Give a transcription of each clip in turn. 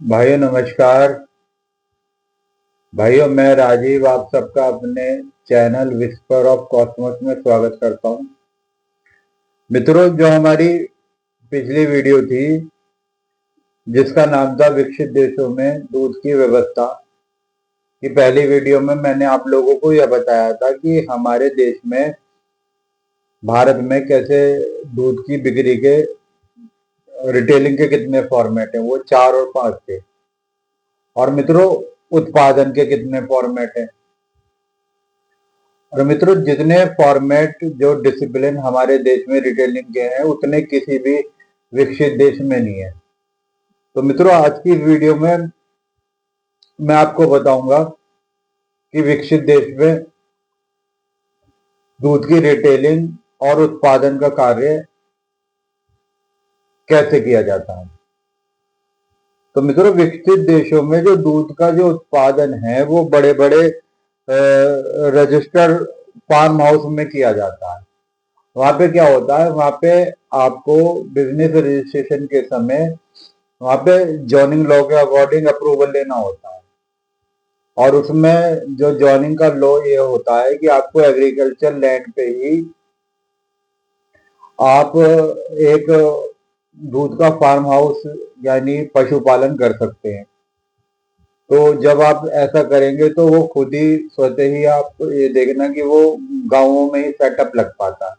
भाइयों नमस्कार। भाइयों मैं राजीव आप सबका अपने चैनल विस्पर ऑफ कॉस्मोस में स्वागत करता हूं। मित्रों, जो हमारी पिछली वीडियो थी जिसका नाम था विकसित देशों में दूध की व्यवस्था की, पहली वीडियो में मैंने आप लोगों को यह बताया था कि हमारे देश में भारत में कैसे दूध की बिक्री के रिटेलिंग के कितने फॉर्मेट हैं। वो 4 और 5 थे। और मित्रों, उत्पादन के कितने फॉर्मेट हैं। और मित्रों, जितने फॉर्मेट जो डिसिप्लिन हमारे देश में रिटेलिंग के हैं उतने किसी भी विकसित देश में नहीं है। तो मित्रों, आज की वीडियो में मैं आपको बताऊंगा कि विकसित देश में दूध की रिटेलिंग और उत्पादन का कार्य कैसे किया जाता है। तो मित्रों, विकसित देशों में जो दूध का जो उत्पादन है वो बड़े बड़े रजिस्टर फार्म हाउस में किया जाता है। वहां पे क्या होता है, वहां पे आपको बिजनेस रजिस्ट्रेशन के समय वहां पे जॉइनिंग लॉ के अकॉर्डिंग अप्रूवल लेना होता है। और उसमें जो जॉइनिंग का लॉ ये होता है कि आपको एग्रीकल्चर लैंड पे ही आप एक दूध का फार्म हाउस यानी पशुपालन कर सकते हैं। तो जब आप ऐसा करेंगे तो वो खुद ही स्वतः ही आप ये देखना कि वो गांवों में ही सेटअप लग पाता है।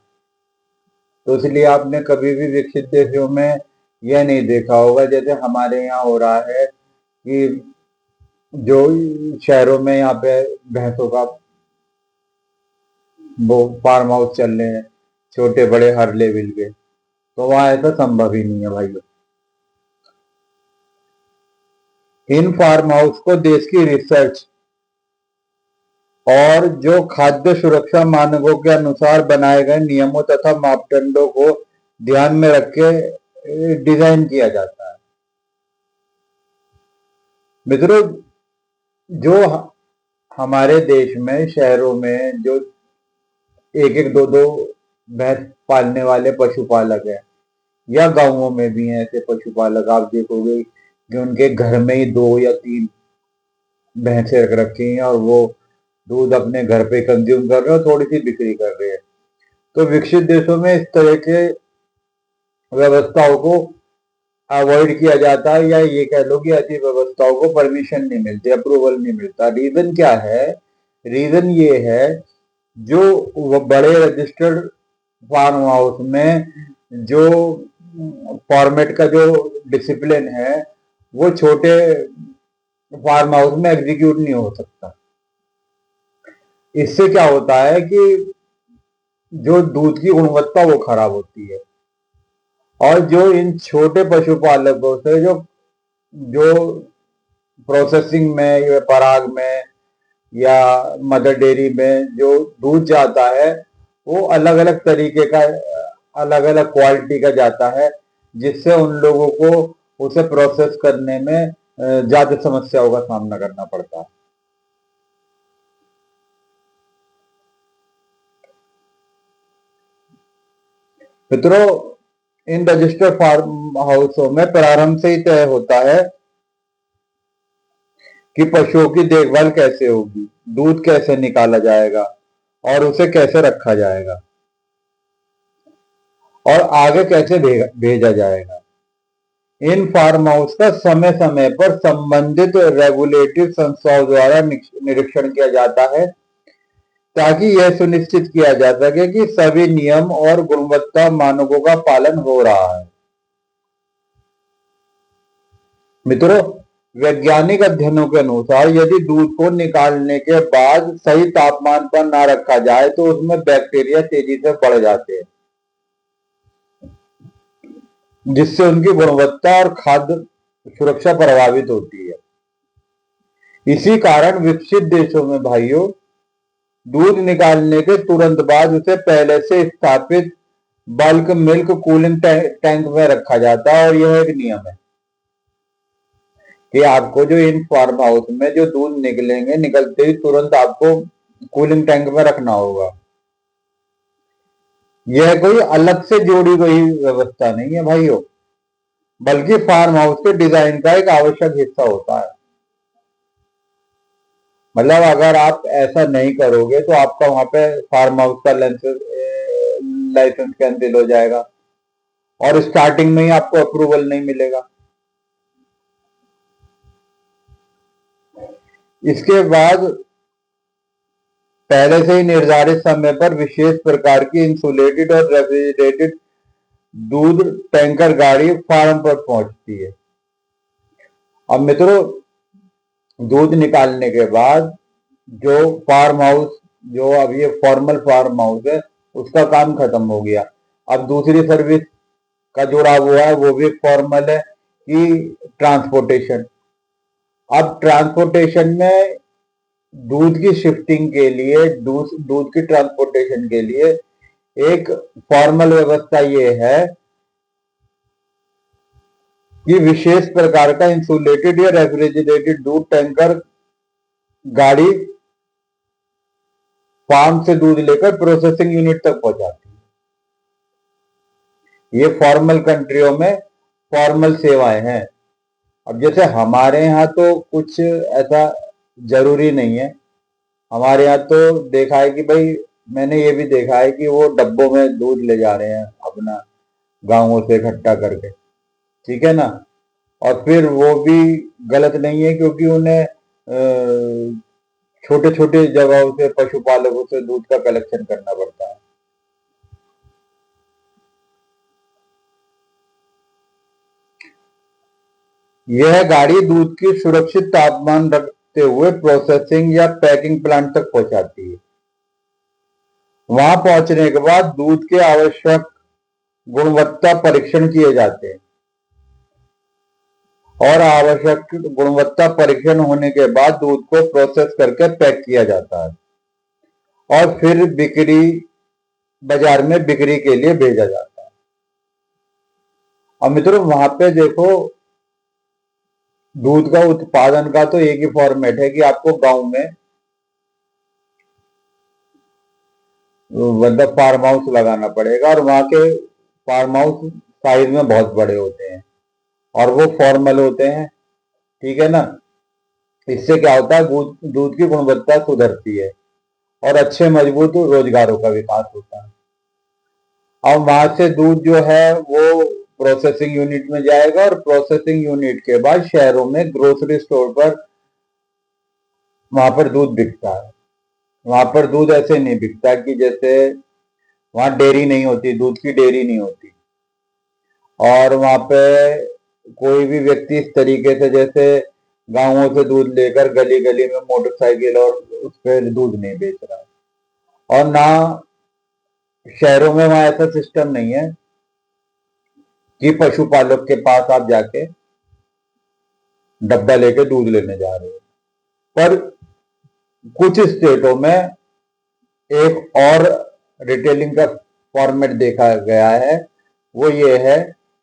तो इसलिए आपने कभी भी विकसित देशों में यह नहीं देखा होगा जैसे हमारे यहाँ हो रहा है कि जो शहरों में यहाँ पे भैंसों का वो फार्म हाउस चल रहे हैं छोटे बड़े हर लेवल के, तो वहाँ ऐसा संभव ही नहीं है भाइयों। इन फार्म हाउस को देश की रिसर्च और जो खाद्य सुरक्षा मानकों के अनुसार बनाए गए नियमों तथा मापदंडों को ध्यान में रख के डिजाइन किया जाता है। मित्रों, जो हमारे देश में शहरों में जो एक एक दो दो भैंस पालने वाले पशुपालक हैं या गांवों में भी हैं ऐसे पशुपालक, आप देखोगे कि उनके घर में ही 2 या 3 भैंसे रख रखी हैं और वो दूध अपने घर पे कंज्यूम कर रहे हैं और थोड़ी सी बिक्री कर रहे हैं। तो विकसित देशों में इस तरह के व्यवस्थाओं को अवॉइड किया जाता है, या ये कह लो कि ऐसी व्यवस्थाओं को परमिशन नहीं मिलती, अप्रूवल नहीं मिलता। रीजन क्या है? रीजन ये है, जो बड़े रजिस्टर्ड फार्म हाउस में जो फॉर्मेट का जो डिसिप्लिन है वो छोटे फार्म हाउस में एग्जीक्यूट नहीं हो सकता। इससे क्या होता है कि जो दूध की गुणवत्ता वो खराब होती है। और जो इन छोटे पशुपालकों से जो जो प्रोसेसिंग में या पराग में या मदर डेयरी में जो दूध जाता है वो अलग अलग तरीके का, अलग अलग क्वालिटी का जाता है, जिससे उन लोगों को उसे प्रोसेस करने में ज्यादा समस्याओं का सामना करना पड़ता है। मित्रों, इन रजिस्टर्ड फार्म हाउसों में प्रारंभ से ही तय होता है कि पशुओं की देखभाल कैसे होगी, दूध कैसे निकाला जाएगा और उसे कैसे रखा जाएगा और आगे कैसे भेजा जाएगा। इन फार्म हाउस का समय समय पर संबंधित रेगुलेटरी संस्थाओं द्वारा निरीक्षण किया जाता है ताकि यह सुनिश्चित किया जा सके कि सभी नियम और गुणवत्ता मानकों का पालन हो रहा है। मित्रों, वैज्ञानिक अध्ययनों के अनुसार यदि दूध को निकालने के बाद सही तापमान पर ना रखा जाए तो उसमें बैक्टीरिया तेजी से बढ़ जाते हैं, जिससे उनकी गुणवत्ता और खाद्य सुरक्षा प्रभावित होती है। इसी कारण विकसित देशों में भाइयों दूध निकालने के तुरंत बाद उसे पहले से स्थापित बल्क मिल्क कूलिंग टैंक में रखा जाता है। और यह एक नियम है कि आपको जो इन फार्म हाउस में जो दूध निकलेंगे निकलते ही तुरंत आपको कूलिंग टैंक में रखना होगा। यह कोई अलग से जोड़ी गई व्यवस्था नहीं है भाइयों, बल्कि फार्म हाउस के डिजाइन का एक आवश्यक हिस्सा होता है। मतलब अगर आप ऐसा नहीं करोगे तो आपका वहां पे फार्म हाउस का लाइसेंस कैंसिल हो जाएगा और स्टार्टिंग में ही आपको अप्रूवल नहीं मिलेगा। इसके बाद पहले से ही निर्धारित समय पर विशेष प्रकार की इंसुलेटेड और रेफ्रिजरेटेड दूध टैंकर गाड़ी फार्म पर पहुंचती है। अब मित्रों, दूध निकालने के बाद जो फार्म हाउस, जो अब ये फॉर्मल फार्म हाउस है, उसका काम खत्म हो गया। अब दूसरी सर्विस का जुड़ा हुआ है, वो भी फॉर्मल है कि ट्रांसपोर्टेशन। अब ट्रांसपोर्टेशन में दूध की शिफ्टिंग के लिए, दूध की ट्रांसपोर्टेशन के लिए एक फॉर्मल व्यवस्था ये है कि विशेष प्रकार का इंसुलेटेड या रेफ्रिजरेटेड दूध टैंकर गाड़ी फार्म से दूध लेकर प्रोसेसिंग यूनिट तक पहुंचाती है। ये फॉर्मल कंट्रियों में फॉर्मल सेवाएं हैं। अब जैसे हमारे यहाँ तो कुछ ऐसा जरूरी नहीं है। हमारे यहाँ तो देखा है कि भाई, मैंने ये भी देखा है कि वो डब्बों में दूध ले जा रहे हैं अपना, गांवों से इकट्ठा करके, ठीक है ना। और फिर वो भी गलत नहीं है, क्योंकि उन्हें छोटे छोटे जगहों से, पशुपालकों से दूध का कलेक्शन करना पड़ता है। यह गाड़ी दूध की सुरक्षित तापमान रखते हुए प्रोसेसिंग या पैकिंग प्लांट तक पहुंचाती है। वहां पहुंचने के बाद दूध के आवश्यक गुणवत्ता परीक्षण किए जाते हैं और आवश्यक गुणवत्ता परीक्षण होने के बाद दूध को प्रोसेस करके पैक किया जाता है और फिर बाजार में बिक्री के लिए भेजा जाता है। अब मित्रों, वहां पे देखो, दूध का उत्पादन का तो एक ही फॉर्मेट है कि आपको गांव में मतलब फार्म हाउस लगाना पड़ेगा, और वहां के फार्म हाउस साइज में बहुत बड़े होते हैं और वो फॉर्मल होते हैं, ठीक है ना। इससे क्या होता है, दूध की गुणवत्ता सुधरती है और अच्छे मजबूत रोजगारों का विकास होता है। अब वहां से दूध जो है वो प्रोसेसिंग यूनिट में जाएगा और प्रोसेसिंग यूनिट के बाद शहरों में ग्रोसरी स्टोर पर वहां पर दूध बिकता है। वहां पर दूध ऐसे नहीं बिकता कि जैसे वहां डेयरी नहीं होती, दूध की डेयरी नहीं होती, और वहां पे कोई भी व्यक्ति इस तरीके से जैसे गांवों से दूध लेकर गली गली में मोटरसाइकिल और उस पर दूध नहीं बेच रहा। और ना शहरों में वहां ऐसा सिस्टम नहीं है कि पशुपालक के पास आप जाके डब्बा लेके दूध लेने जा रहे हो। पर कुछ स्टेटों में एक और रिटेलिंग का फॉर्मेट देखा गया है, वो ये है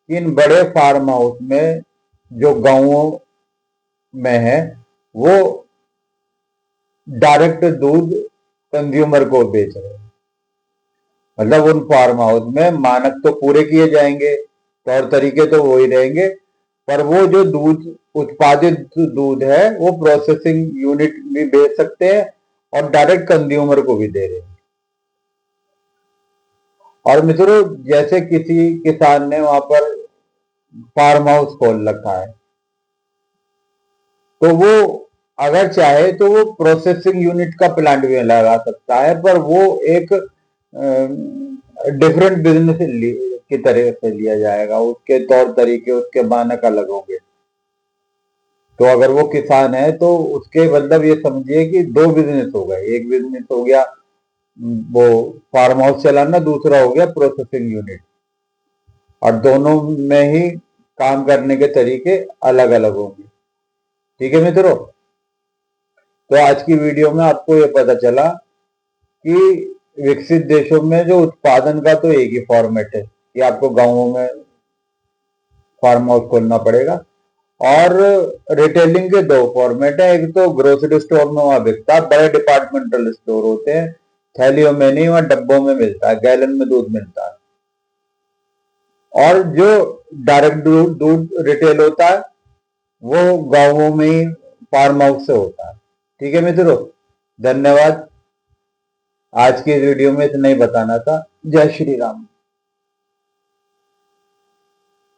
कि इन बड़े फार्म हाउस में जो गांवों में है, वो डायरेक्ट दूध कंज्यूमर को बेच रहे हैं। मतलब उन फार्म हाउस में मानक तो पूरे किए जाएंगे, तौर तरीके तो वही रहेंगे, पर वो जो दूध, उत्पादित दूध है, वो प्रोसेसिंग यूनिट भी बेच सकते हैं और डायरेक्ट कंज्यूमर को भी दे रहे हैं। और मित्रों, जैसे किसी किसान ने वहां पर फार्म हाउस खोल रखा है, तो वो अगर चाहे तो वो प्रोसेसिंग यूनिट का प्लांट भी लगा सकता है, पर वो एक डिफरेंट बिजनेस की तरह से लिया जाएगा। उसके तौर तरीके, उसके मानक अलग होंगे। तो अगर वो किसान है तो उसके मतलब ये समझिए कि दो बिजनेस हो गए। एक बिजनेस हो गया वो फार्म हाउस चलाना, दूसरा हो गया प्रोसेसिंग यूनिट, और दोनों में ही काम करने के तरीके अलग अलग होंगे। ठीक है मित्रों, तो आज की वीडियो में आपको ये पता चला कि विकसित देशों में जो उत्पादन का तो एक ही फॉर्मेट है कि आपको गांवों में फार्म हाउस खोलना पड़ेगा, और रिटेलिंग के दो फॉर्मेट है। एक तो ग्रोसरी स्टोर में वहां बिकता है, बड़े डिपार्टमेंटल स्टोर होते हैं, थैलियों में नहीं, वहां डब्बों में मिलता है, गैलन में दूध मिलता है। और जो डायरेक्ट दूध दूध रिटेल होता है वो गांवों में ही फार्म हाउस से होता है। ठीक है मित्रों, धन्यवाद। आज की इस वीडियो में इतना ही बताना था। जय श्री राम।